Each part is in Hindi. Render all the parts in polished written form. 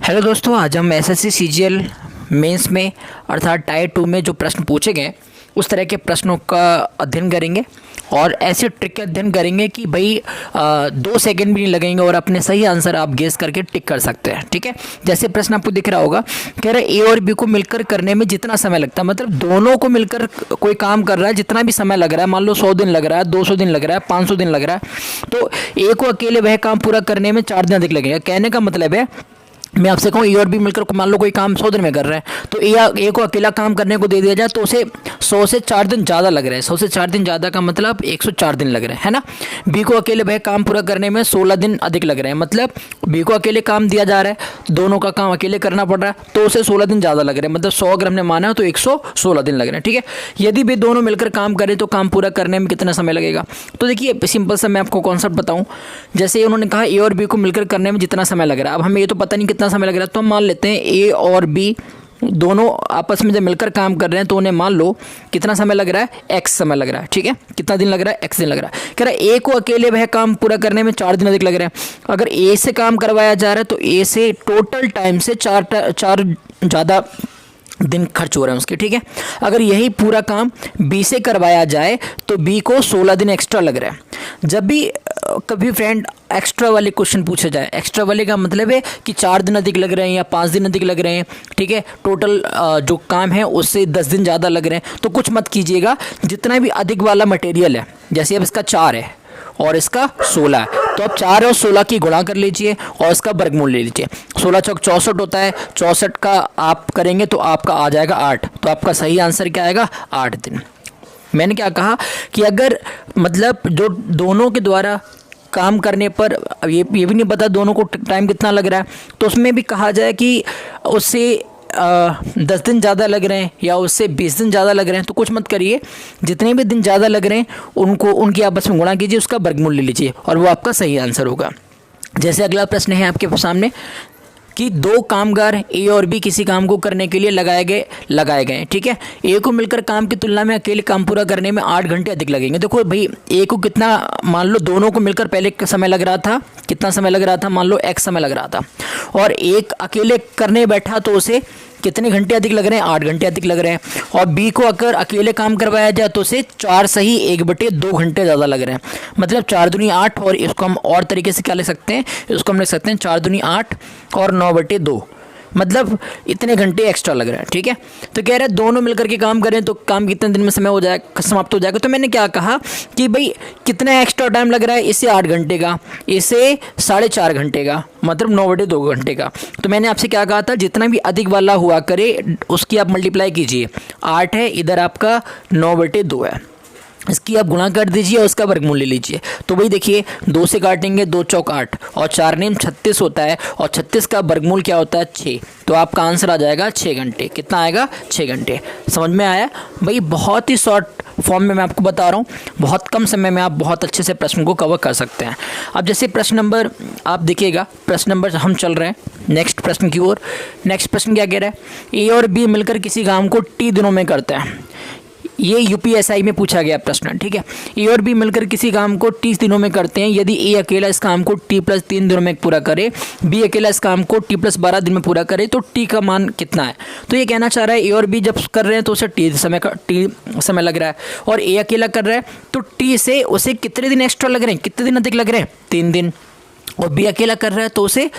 हेलो दोस्तों, आज हम एसएससी सीजीएल मेंस में अर्थात टायर 2 में जो प्रश्न पूछे गए उस तरह के प्रश्नों का अध्ययन करेंगे और ऐसे ट्रिक का अध्ययन करेंगे कि भाई 2 सेकंड भी नहीं लगेंगे और अपने सही आंसर आप गेस करके टिक कर सकते हैं। ठीक है, जैसे प्रश्न आपको दिख रहा होगा, कह रहा है ए और बी को मिलकर करने में जितना समय लगता है, मतलब दोनों को मिलकर कोई काम कर रहा है, जितना भी समय लग रहा है, मान लो 100 दिन लग रहा है, 200 दिन लग रहा है, 500 दिन लग रहा है, तो ए को अकेले वह काम पूरा करने में 4 दिन अधिक लगेगा। कहने का मतलब है, मैं आपसे कहूँ ए और बी मिलकर मान लो कोई काम 100 दिन में कर रहे हैं, तो ए को अकेला काम करने को दे दिया जाए तो उसे 100 से 4 दिन ज़्यादा लग रहे हैं। 100 से 4 दिन ज़्यादा का मतलब 104 दिन लग रहे हैं, है ना। बी को अकेले वह काम पूरा करने में 16 दिन अधिक लग रहे हैं, मतलब बी को अकेले काम दिया जा रहा है, दोनों का काम अकेले करना पड़ रहा है, तो उसे 16 दिन ज़्यादा लग रहे हैं, मतलब 100 अगर हमने माना तो 116 दिन लग रहे हैं। ठीक है, यदि भी दोनों मिलकर काम करें तो काम पूरा करने में कितना समय लगेगा। तो देखिए सिंपल सा मैं आपको कॉन्सेप्ट बताऊँ, जैसे उन्होंने कहा ए और बी को मिलकर करने में जितना समय लग रहा है, अब हमें ये तो पता नहीं कितना समय लग रहा है, तो हम मान लेते हैं ए और बी दोनों आपस में जब मिलकर काम कर रहे हैं तो उन्हें मान लो कितना समय लग रहा है, एक्स समय लग रहा है। ठीक है, कितना दिन लग रहा है, एक्स दिन लग रहा है। कह रहा है ए को अकेले वह काम पूरा करने में 4 दिन अधिक लग रहे हैं। अगर ए से काम करवाया जा रहा है तो ए से टोटल टाइम से चार ज़्यादा दिन खर्च हो रहे हैं उसके। ठीक है, अगर यही पूरा काम बी से करवाया जाए तो बी को 16 दिन एक्स्ट्रा लग रहा है। जब भी कभी फ्रेंड एक्स्ट्रा वाले क्वेश्चन पूछे जाए, एक्स्ट्रा वाले का मतलब है कि 4 दिन अधिक लग रहे हैं या 5 दिन अधिक लग रहे हैं, ठीक है, टोटल जो काम है उससे 10 दिन ज़्यादा लग रहे हैं, तो कुछ मत कीजिएगा। जितना भी अधिक वाला मटेरियल है, जैसे अब इसका 4 है और इसका 16 है, तो अब 4 और 16 की गुणा कर लीजिए और इसका वर्गमूल ले लीजिए। 16 चौक 64 होता है, 64 का आप करेंगे तो आपका आ जाएगा 8, तो आपका सही आंसर क्या आएगा, 8 दिन। मैंने क्या कहा कि अगर मतलब जो दोनों के द्वारा काम करने पर ये भी नहीं पता दोनों को टाइम कितना लग रहा है, तो उसमें भी कहा जाए कि उससे 10 दिन ज़्यादा लग रहे हैं या उससे 20 दिन ज़्यादा लग रहे हैं, तो कुछ मत करिए, जितने भी दिन ज़्यादा लग रहे हैं उनकी आपस में गुणा कीजिए, उसका वर्गमूल ले लीजिए और वो आपका सही आंसर होगा। जैसे अगला प्रश्न है आपके सामने कि 2 कामगार ए और बी किसी काम को करने के लिए लगाए गए। ठीक है, ए को मिलकर काम की तुलना में अकेले काम पूरा करने में 8 घंटे अधिक लगेंगे। देखो भाई, ए को कितना, मान लो दोनों को मिलकर पहले समय लग रहा था, कितना समय लग रहा था, मान लो x समय लग रहा था, और एक अकेले करने बैठा तो उसे कितने घंटे अधिक लग रहे हैं, 8 घंटे अधिक लग रहे हैं। और बी को अगर अकेले काम करवाया जाए तो उसे 4 सही 1/2 घंटे ज़्यादा लग रहे हैं, मतलब 4 दूनी 8, और इसको हम और तरीके से क्या लिख सकते हैं, इसको हम लिख सकते हैं 4 दूनी 8 और 9/2, मतलब इतने घंटे एक्स्ट्रा लग रहा है। ठीक है, तो कह रहे हैं दोनों मिलकर के काम करें तो काम कितने दिन में समाप्त हो जाएगा। तो मैंने क्या कहा कि भाई कितना एक्स्ट्रा टाइम लग रहा है, इसे 8 घंटे का, इसे 4.5 घंटे का, मतलब 9/2 घंटे का। तो मैंने आपसे क्या कहा था, जितना भी अधिक वाला हुआ करे उसकी आप मल्टीप्लाई कीजिए। 8 है, इधर आपका 9/2 है, इसकी आप गुणा कर दीजिए और उसका वर्गमूल ले लीजिए। तो भाई देखिए, 2 से काटेंगे, 2 चौक 8 और 4 नेम 36 होता है, और 36 का वर्गमूल क्या होता है, 6, तो आपका आंसर आ जाएगा 6 घंटे। कितना आएगा, 6 घंटे। समझ में आया भाई, बहुत ही शॉर्ट फॉर्म में मैं आपको बता रहा हूँ, बहुत कम समय में आप बहुत अच्छे से प्रश्न को कवर कर सकते हैं। अब जैसे प्रश्न नंबर आप देखिएगा, प्रश्न नंबर हम चल रहे हैं नेक्स्ट प्रश्न की ओर। नेक्स्ट प्रश्न क्या कह रहा है, ए और बी मिलकर किसी काम को T दिनों में करते हैं। ये यूपीएसआई में पूछा गया प्रश्न। ठीक है, ए और बी मिलकर किसी काम को 30 दिनों में करते हैं। यदि ए अकेला इस काम को T+3 दिनों में पूरा करे, बी अकेला इस काम को T+12 दिन में पूरा करे, तो टी का मान कितना है। तो ये कहना चाह रहा है ए और बी जब कर रहे हैं तो उसे टी समय लग रहा है, और ए अकेला कर रहा है तो टी से उसे कितने दिन एक्स्ट्रा लग रहे हैं, कितने दिन अधिक लग रहे हैं, 3 दिन। और बी अकेला कर रहा है तो उसे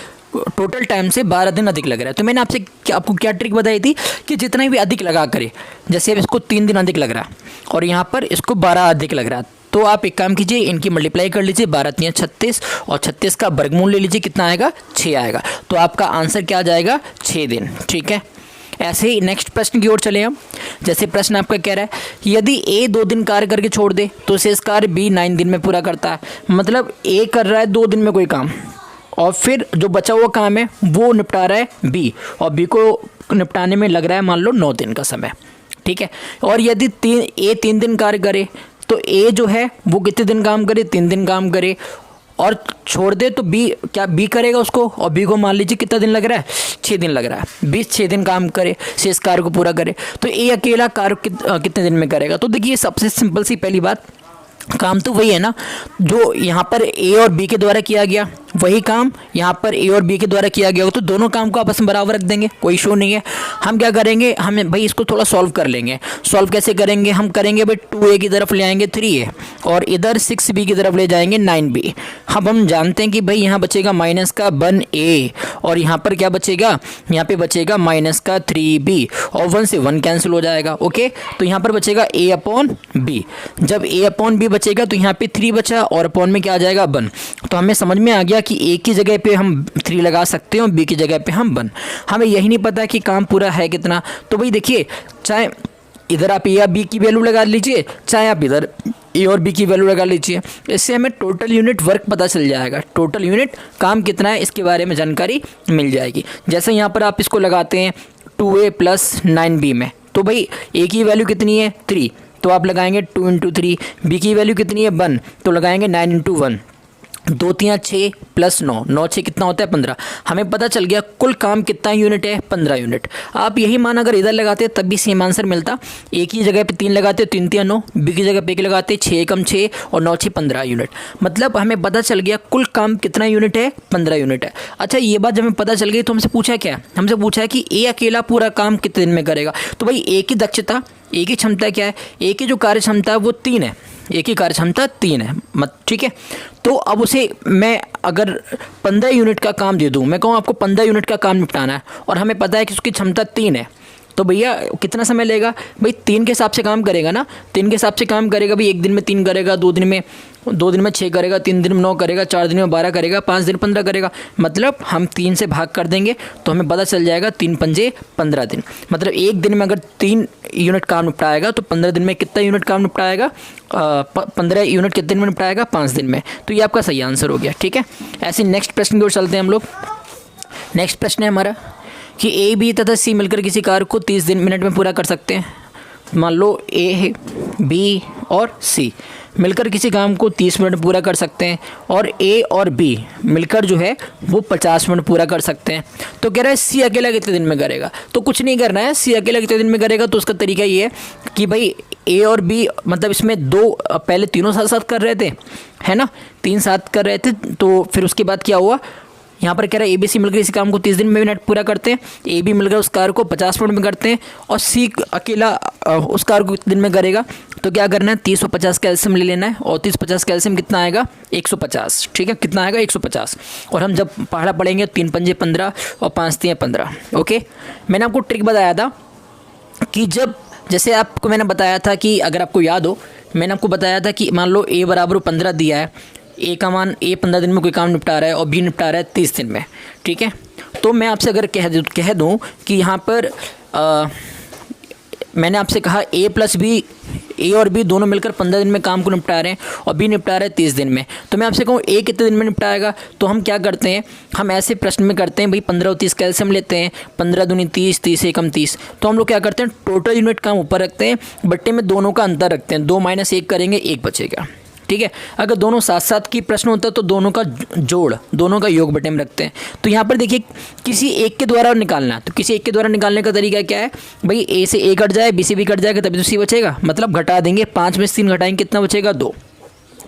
टोटल टाइम से 12 दिन अधिक लग रहा है। तो मैंने आपको क्या ट्रिक बताई थी कि जितना भी अधिक लगा करे, जैसे अब इसको 3 दिन अधिक लग रहा है और यहाँ पर इसको 12 अधिक लग रहा है, तो आप एक काम कीजिए, इनकी मल्टीप्लाई कर लीजिए, 12 3 36 और 36 का वर्गमूल ले लीजिए, कितना आएगा, 6 आएगा। तो आपका आंसर क्या आ जाएगा, 6 दिन। ठीक है, ऐसे ही नेक्स्ट प्रश्न की ओर चले हम। जैसे प्रश्न आपका कह रहा है, यदि ए 2 दिन कार्य करके छोड़ दे तो शेष कार्य बी 9 दिन में पूरा करता है। मतलब ए कर रहा है 2 दिन में कोई काम, और फिर जो बचा हुआ काम है वो निपटा रहा है बी, और बी को निपटाने में लग रहा है मान लो 9 दिन का समय। ठीक है, और यदि ए 3 दिन कार्य करे तो ए जो है वो कितने दिन काम करे, 3 दिन काम करे, और छोड़ दे तो बी करेगा उसको, और बी को मान लीजिए कितना दिन लग रहा है, 6 दिन लग रहा है। बी 6 दिन काम करे, शेष कार्य को पूरा करे, तो ए अकेला कार्य कितने दिन में करेगा। तो देखिए सबसे सिंपल सी पहली बात, काम तो वही है ना, जो यहाँ पर ए और बी के द्वारा किया गया वही काम यहाँ पर ए और बी के द्वारा किया गया हो, तो दोनों काम को आपस में बराबर रख देंगे, कोई इशू नहीं है। हम क्या करेंगे, हमें भाई इसको थोड़ा सॉल्व कर लेंगे। सॉल्व कैसे करेंगे, हम करेंगे भाई 2a की तरफ ले आएंगे 3a और इधर 6b की तरफ ले जाएंगे 9b। अब हम जानते हैं कि भाई यहाँ बचेगा माइनस का 1a और यहाँ पर क्या बचेगा, यहाँ पे बचेगा माइनस का 3b और 1 से 1 कैंसिल हो जाएगा। ओके, तो यहाँ पर बचेगा a अपॉन b। जब a अपॉन b बचेगा तो यहाँ पे 3 बचा और अपॉन में क्या आ जाएगा 1। तो हमें समझ में आ गया कि a की जगह पे हम 3 लगा सकते हैं और b की जगह पे हम 1। हमें यही नहीं पता कि काम पूरा है कितना। तो भाई देखिए, चाहे इधर आप a या b की वैल्यू लगा लीजिए, चाहे आप इधर a और b की वैल्यू लगा लीजिए, इससे हमें टोटल यूनिट वर्क पता चल जाएगा, टोटल यूनिट काम कितना है इसके बारे में जानकारी मिल जाएगी। जैसे यहाँ पर आप इसको लगाते हैं 2a प्लस 9b में, तो भाई a की वैल्यू कितनी है 3, तो आप लगाएंगे 2 इंटू 3। बी की वैल्यू कितनी है 1, तो लगाएंगे 9 इंटू 1। 2 3 6 प्लस 9, 9 6 कितना होता है 15। हमें पता चल गया कुल काम कितना यूनिट है 15 यूनिट। आप यही मान अगर इधर लगाते तब भी सेम आंसर मिलता। ए की जगह पे 3 लगाते 3 3 9, बी की जगह पे 1 लगाते 6 कम 6 और 9 6 15 यूनिट। मतलब हमें पता चल गया कुल काम कितना यूनिट है 15 यूनिट है। अच्छा, ये बात जब हमें पता चल गई तो हमसे पूछा क्या, हमसे पूछा है कि ए अकेला पूरा काम कितने दिन में करेगा। तो भाई ए की दक्षता, ए की क्षमता क्या है, ए की जो कार्य क्षमता है वो 3 है, एक ही कार्य क्षमता 3 है ठीक है। तो अब उसे मैं अगर 15 यूनिट का काम दे दूं, मैं कहूँ आपको 15 यूनिट का काम निपटाना है और हमें पता है कि उसकी क्षमता 3 है, तो भैया कितना समय लेगा भाई 3 के हिसाब से काम करेगा ना, 3 के हिसाब से काम करेगा भाई। 1 दिन में 3 करेगा, 2 दिन में 6 करेगा, 3 दिन में 9 करेगा, 4 दिन में 12 करेगा, 5 दिन 15 करेगा। मतलब हम 3 से भाग कर देंगे तो हमें पता चल जाएगा 3 पंजे 15 दिन। मतलब 1 दिन में अगर 3 यूनिट काम निपटाएगा तो 15 दिन में कितना यूनिट काम निपटाएगा, 15 यूनिट कितने दिन में निपटाएगा 5 दिन में। तो ये आपका सही आंसर हो गया। ठीक है, ऐसे नेक्स्ट प्रश्न की ओर चलते हैं हम लोग। नेक्स्ट प्रश्न है हमारा कि ए बी तथा सी मिलकर किसी कार्य को 30 मिनट में पूरा कर सकते हैं। मान लो ए बी और सी मिलकर किसी काम को 30 मिनट में पूरा कर सकते हैं और ए और बी मिलकर जो है वो 50 मिनट पूरा कर सकते हैं। तो कह रहा है सी अकेला कितने दिन में करेगा। तो कुछ नहीं करना है, सी अकेला कितने दिन में करेगा तो उसका तरीका ये है कि भाई ए और बी मतलब इसमें दो पहले तीनों साथ साथ कर रहे थे, है ना, 3 साथ कर रहे थे। तो फिर उसके बाद क्या हुआ, यहाँ पर कह रहा है ए बी सी मिलकर इसी काम को 30 दिन में मिनट पूरा करते हैं, ए बी मिलकर उस कार्य को 50 मिनट में करते हैं और सी अकेला उस कार्य को कितने दिन में करेगा। तो क्या करना है, 30 और 50 कैल्शियम ले लेना है और 30 50 कैल्शियम कितना आएगा 150। ठीक है, कितना आएगा 150। और हम जब पहाड़ा पढ़ेंगे 3 पंजे 15 और 5 3 15। ओके, मैंने आपको ट्रिक बताया था कि जब जैसे आपको मैंने बताया था कि अगर आपको याद हो, मैंने आपको बताया था कि मान लो ए बराबर 15 दिया है, ए का मान ए 15 दिन में कोई काम निपटा रहा है और बी निपटा रहा है 30 दिन में। ठीक है, तो मैं आपसे अगर कह दूँ कि यहाँ पर मैंने आपसे कहा ए प्लस बी, ए और बी दोनों मिलकर 15 दिन में काम को निपटा रहे हैं और बी निपटा रहा है 30 दिन में। तो मैं आपसे कहूँ ए कितने दिन में निपटाएगा, तो हम क्या करते हैं, हम ऐसे प्रश्न में करते हैं भाई 15 और 30 कैल्शियम लेते हैं, 15 दूनी 30, 30 एकम 30। तो हम लोग क्या करते हैं, टोटल यूनिट काम ऊपर रखते हैं, बट्टे में दोनों का अंतर रखते हैं, 2 - 1 करेंगे 1 बचेगा। ठीक है, अगर दोनों साथ साथ की प्रश्न होता है तो दोनों का जोड़, दोनों का योग बटे में रखते हैं। तो यहाँ पर देखिए किसी एक के द्वारा निकालना है, तो किसी एक के द्वारा निकालने का तरीका क्या है भाई, ए से ए कट जाए, बी से बी कट जाएगा तभी तो सी बचेगा, मतलब घटा देंगे, 5 में से 3 घटाएंगे कितना बचेगा 2,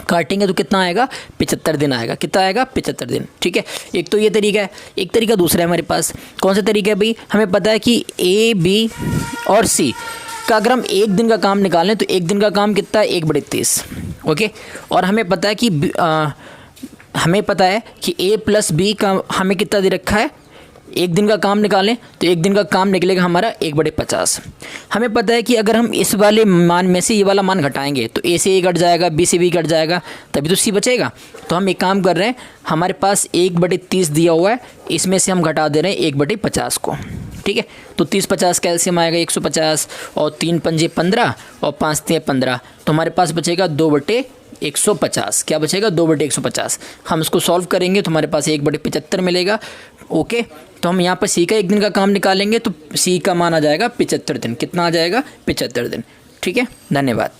काटेंगे तो कितना आएगा 75 दिन आएगा। कितना आएगा 75 दिन। ठीक है, एक तो ये तरीका है। एक तरीका दूसरा है हमारे पास, कौन सा तरीका है भाई, हमें पता है कि ए बी और सी का अगर हम 1 दिन का काम निकालें तो 1 दिन का काम कितना है 1/30। ओके, और हमें पता है कि ए प्लस बी का हमें कितना दे रखा है, 1 दिन का काम निकालें तो 1 दिन का काम निकलेगा हमारा 1/50। हमें पता है कि अगर हम इस वाले मान में से ये वाला मान घटाएंगे तो ए से ए कट जाएगा, बी से बी कट जाएगा, तभी तो सी बचेगा। तो हम एक काम कर रहे हैं, हमारे पास 1/30 दिया हुआ है, इसमें से हम घटा दे रहे हैं 1/50 को। ठीक है, तो 30 50 कैल्शियम आएगा 150 और 3 पंजे 15 और 5 3 15। तो हमारे पास बचेगा 2/150। क्या बचेगा 2/150। हम इसको सॉल्व करेंगे तो हमारे पास 1/75 मिलेगा। ओके, तो हम यहाँ पर सी का 1 दिन का काम निकालेंगे तो सी का मान आ जाएगा 75 दिन। कितना आ जाएगा 75 दिन। ठीक है, धन्यवाद।